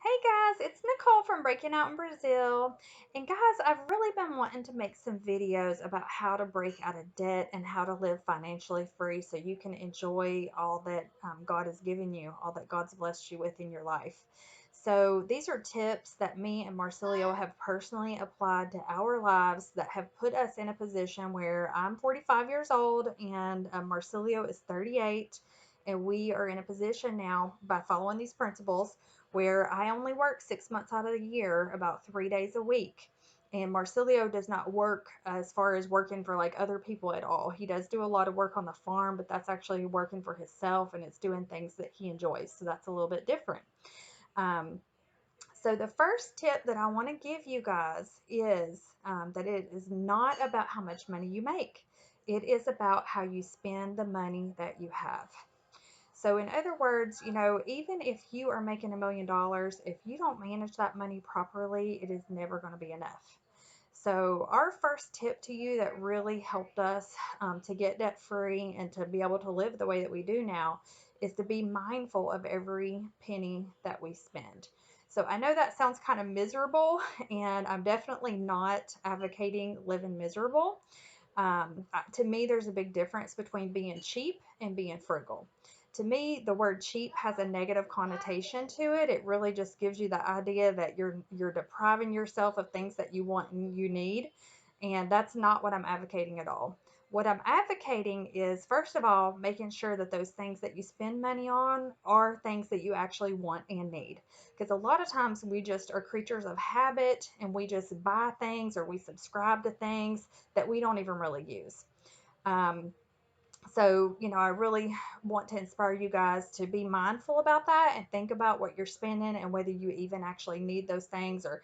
Hey guys, it's Nicole from Breaking Out in Brazil. And guys, I've really been wanting to make some videos about how to break out of debt and how to live financially free so you can enjoy all that God has given you, all that God's blessed you with in your life. So, these are tips that me and Marcilio have personally applied to our lives that have put us in a position where I'm 45 years old and Marcilio is 38. And we are in a position now by following these principles where I only work 6 months out of the year, about 3 days a week. And Marcilio does not work as far as working for like other people at all. He does do a lot of work on the farm, but that's actually working for himself and it's doing things that he enjoys. So that's a little bit different. Um, so the first tip that I want to give you guys is that it is not about how much money you make. It is about how you spend the money that you have. So, in other words, even if you are making $1 million, if you don't manage that money properly, it is never going to be enough. So, our first tip to you that really helped us to get debt free and to be able to live the way that we do now is to be mindful of every penny that we spend. So, I know that sounds kind of miserable, and I'm definitely not advocating living miserable. To me, there's a big difference between being cheap and being frugal. To me, the word cheap has a negative connotation to it. It really just gives you the idea that you're depriving yourself of things that you want and you need, and that's not what I'm advocating at all. What I'm advocating is, first of all, making sure that those things that you spend money on are things that you actually want and need. Because a lot of times we just are creatures of habit and we just buy things or we subscribe to things that we don't even really use. Um, so, I really want to inspire you guys to be mindful about that and think about what you're spending and whether you even actually need those things or,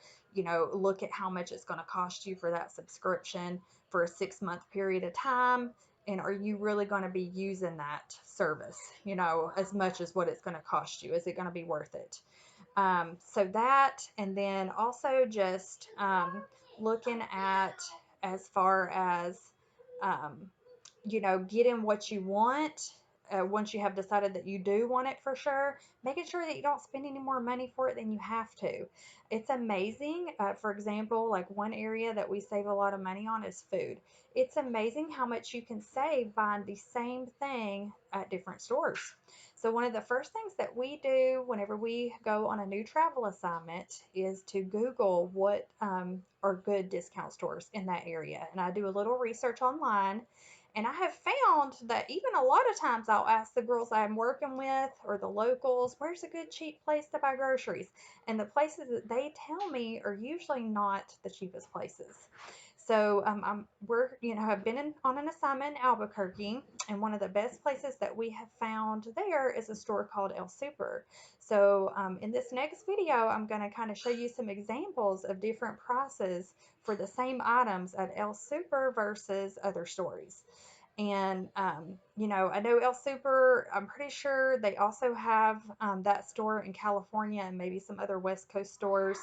look at how much it's going to cost you for that subscription for a 6 month period of time. And are you really going to be using that service, as much as what it's going to cost you? Is it going to be worth it? So that, and then also just looking at as far as, um, getting what you want. Once you have decided that you do want it for sure, making sure that you don't spend any more money for it than you have to. It's amazing. For example, like one area that we save a lot of money on is food. It's amazing how much you can save buying the same thing at different stores. So, one of the first things that we do whenever we go on a new travel assignment is to Google what are good discount stores in that area. And I do a little research online, and I have found that even a lot of times I'll ask the girls I'm working with or the locals, where's a good cheap place to buy groceries? And the places that they tell me are usually not the cheapest places. So have been on an assignment in Albuquerque, and one of the best places that we have found there is a store called El Super. So in this next video, I'm going to kind of show you some examples of different prices for the same items at El Super versus other stores. And, I know El Super, I'm pretty sure they also have that store in California and maybe some other West Coast stores,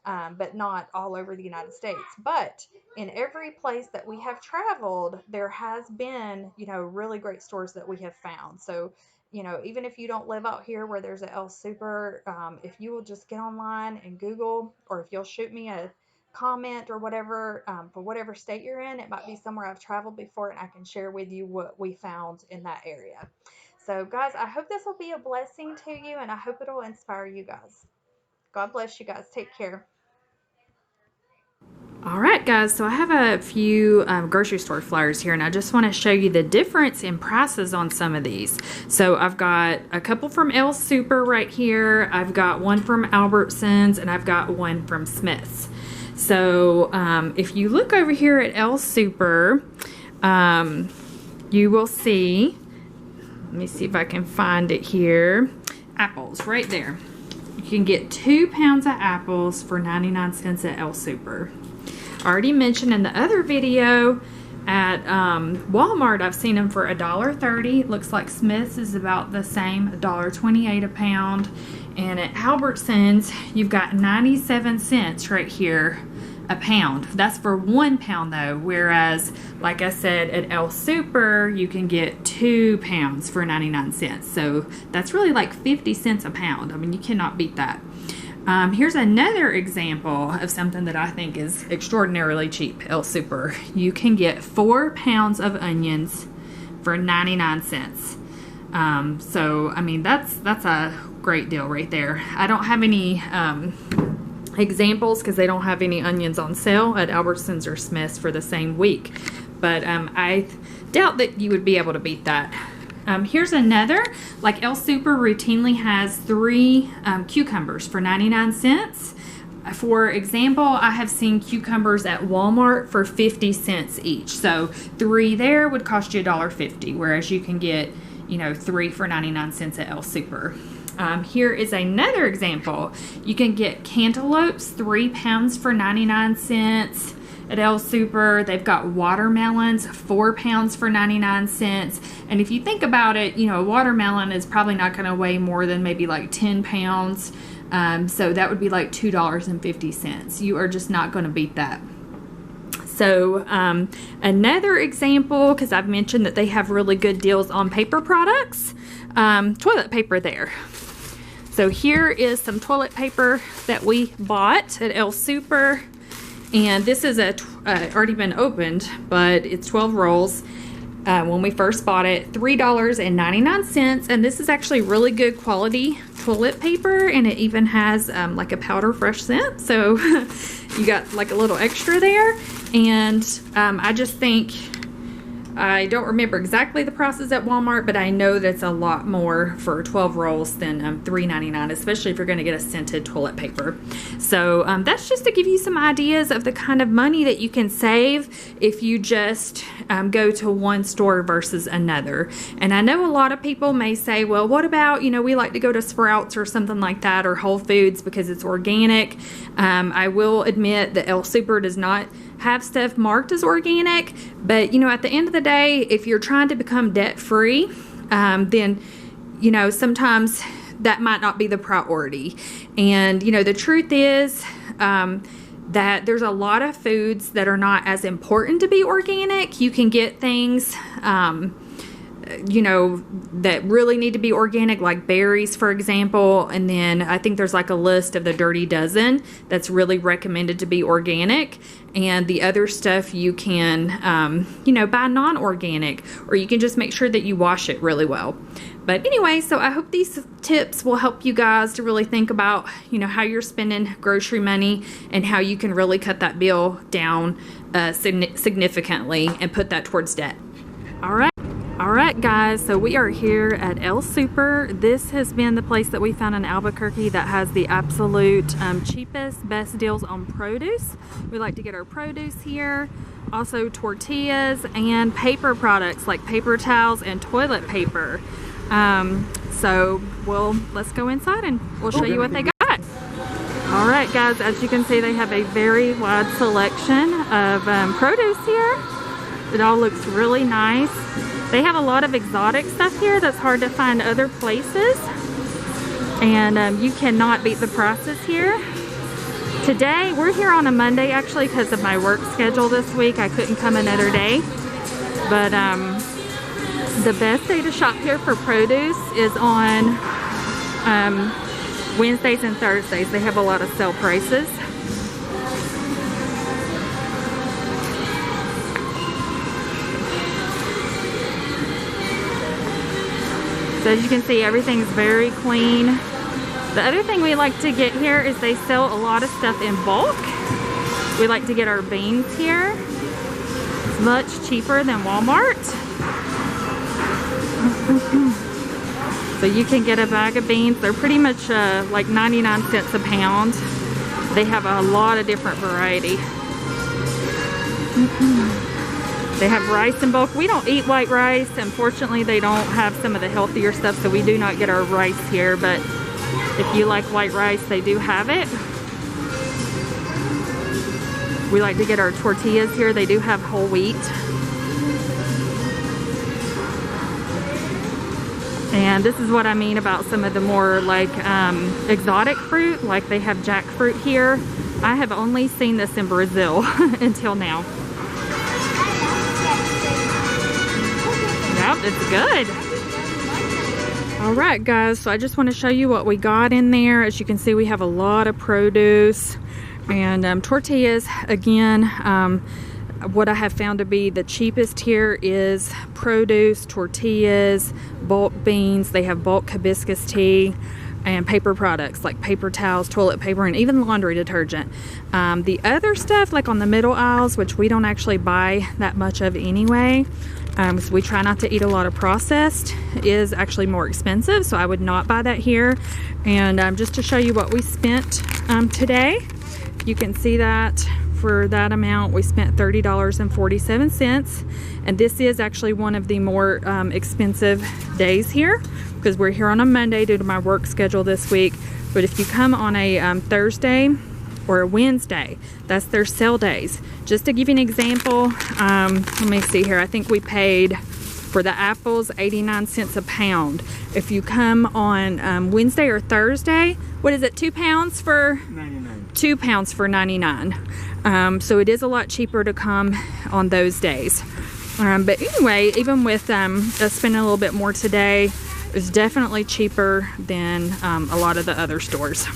but not all over the United States. But in every place that we have traveled, there has been, really great stores that we have found. So, even if you don't live out here where there's a El Super, if you will just get online and Google, or if you'll shoot me a comment or whatever, for whatever state you're in. It might be somewhere I've traveled before and I can share with you what we found in that area. So, guys, I hope this will be a blessing to you and I hope it'll inspire you guys. God bless you guys. Take care. All right, guys, so I have a few grocery store flyers here, and I just want to show you the difference in prices on some of these. So I've got a couple from El Super right here. I've got one from Albertsons, and I've got one from Smith's. So if you look over here at El Super, you will see, let me see if I can find it here, apples right there. You can get 2 pounds of apples for 99 cents at El Super. Already mentioned in the other video, at Walmart I've seen them for $1.30. Looks like Smith's is about the same, $1.28 a pound. And at Albertsons you've got 97 cents right here a pound. That's for 1 pound though, whereas like I said at El Super you can get 2 pounds for 99 cents. So that's really like 50 cents a pound. I mean, you cannot beat that. Here's another example of something that I think is extraordinarily cheap, El Super. You can get 4 pounds of onions for 99 cents. So, I mean, that's a great deal right there. I don't have any examples because they don't have any onions on sale at Albertsons or Smith's for the same week. But I doubt that you would be able to beat that. Here's another, like El Super routinely has 3 cucumbers for 99 cents. For example, I have seen cucumbers at Walmart for 50 cents each. So 3 there would cost you $1.50, whereas you can get, 3 for 99 cents at El Super. Here is another example. You can get cantaloupes, 3 pounds for 99 cents. At El Super, they've got watermelons, 4 pounds for 99 cents. And if you think about it, a watermelon is probably not going to weigh more than maybe like 10 pounds. So that would be like $2.50. You are just not going to beat that. So another example, because I've mentioned that they have really good deals on paper products, toilet paper there. So here is some toilet paper that we bought at El Super. And this is already been opened, but it's 12 rolls. When we first bought it, $3.99. And this is actually really good quality toilet paper. And it even has like a powder fresh scent. So you got like a little extra there. And I just think, I don't remember exactly the prices at Walmart, but I know that's a lot more for 12 rolls than $3.99, especially if you're going to get a scented toilet paper. So that's just to give you some ideas of the kind of money that you can save if you just go to one store versus another. And I know a lot of people may say, well, what about, we like to go to Sprouts or something like that, or Whole Foods because it's organic. I will admit that El Super does not have stuff marked as organic, but at the end of the day, if you're trying to become debt free, then sometimes that might not be the priority. And the truth is that there's a lot of foods that are not as important to be organic. You can get things that really need to be organic, like berries, for example. And then I think there's like a list of the Dirty Dozen that's really recommended to be organic. And the other stuff you can, buy non-organic, or you can just make sure that you wash it really well. But anyway, so I hope these tips will help you guys to really think about, how you're spending grocery money and how you can really cut that bill down significantly and put that towards debt. All right, guys, so we are here at El Super. This has been the place that we found in Albuquerque that has the absolute cheapest, best deals on produce. We like to get our produce here. Also tortillas and paper products like paper towels and toilet paper. So let's go inside and we'll show you what they got. All right, guys, as you can see, they have a very wide selection of produce here. It all looks really nice. They have a lot of exotic stuff here that's hard to find other places. And you cannot beat the prices here. Today, we're here on a Monday actually because of my work schedule this week. I couldn't come another day. But the best day to shop here for produce is on Wednesdays and Thursdays. They have a lot of sale prices. So as you can see, everything's very clean. The other thing we like to get here is they sell a lot of stuff in bulk. We like to get our beans here. It's much cheaper than Walmart. So you can get a bag of beans. They're pretty much like 99 cents a pound. They have a lot of different variety. They have rice in bulk. We don't eat white rice. Unfortunately, they don't have some of the healthier stuff, so we do not get our rice here. But if you like white rice, they do have it. We like to get our tortillas here. They do have whole wheat. And this is what I mean about some of the more like exotic fruit. Like they have jackfruit here. I have only seen this in Brazil until now. Yep, it's good. All right, guys, so I just want to show you what we got in there. As you can see, we have a lot of produce and tortillas. Again, what I have found to be the cheapest here is produce, tortillas, bulk beans. They have bulk hibiscus tea and paper products like paper towels, toilet paper, and even laundry detergent. The other stuff, like on the middle aisles, which we don't actually buy that much of anyway, so we try not to eat a lot of processed, is actually more expensive, so I would not buy that here. And just to show you what we spent today, you can see that for that amount we spent $30.47, and this is actually one of the more expensive days here because we're here on a Monday due to my work schedule this week. But if you come on a Thursday or a Wednesday, that's their sale days. Just to give you an example, let me see here, I think we paid for the apples 89 cents a pound. If you come on Wednesday or Thursday, what is it, 2 pounds for 99? 2 pounds for 99. So it is a lot cheaper to come on those days. But anyway, even with us spending a little bit more today, it's definitely cheaper than a lot of the other stores.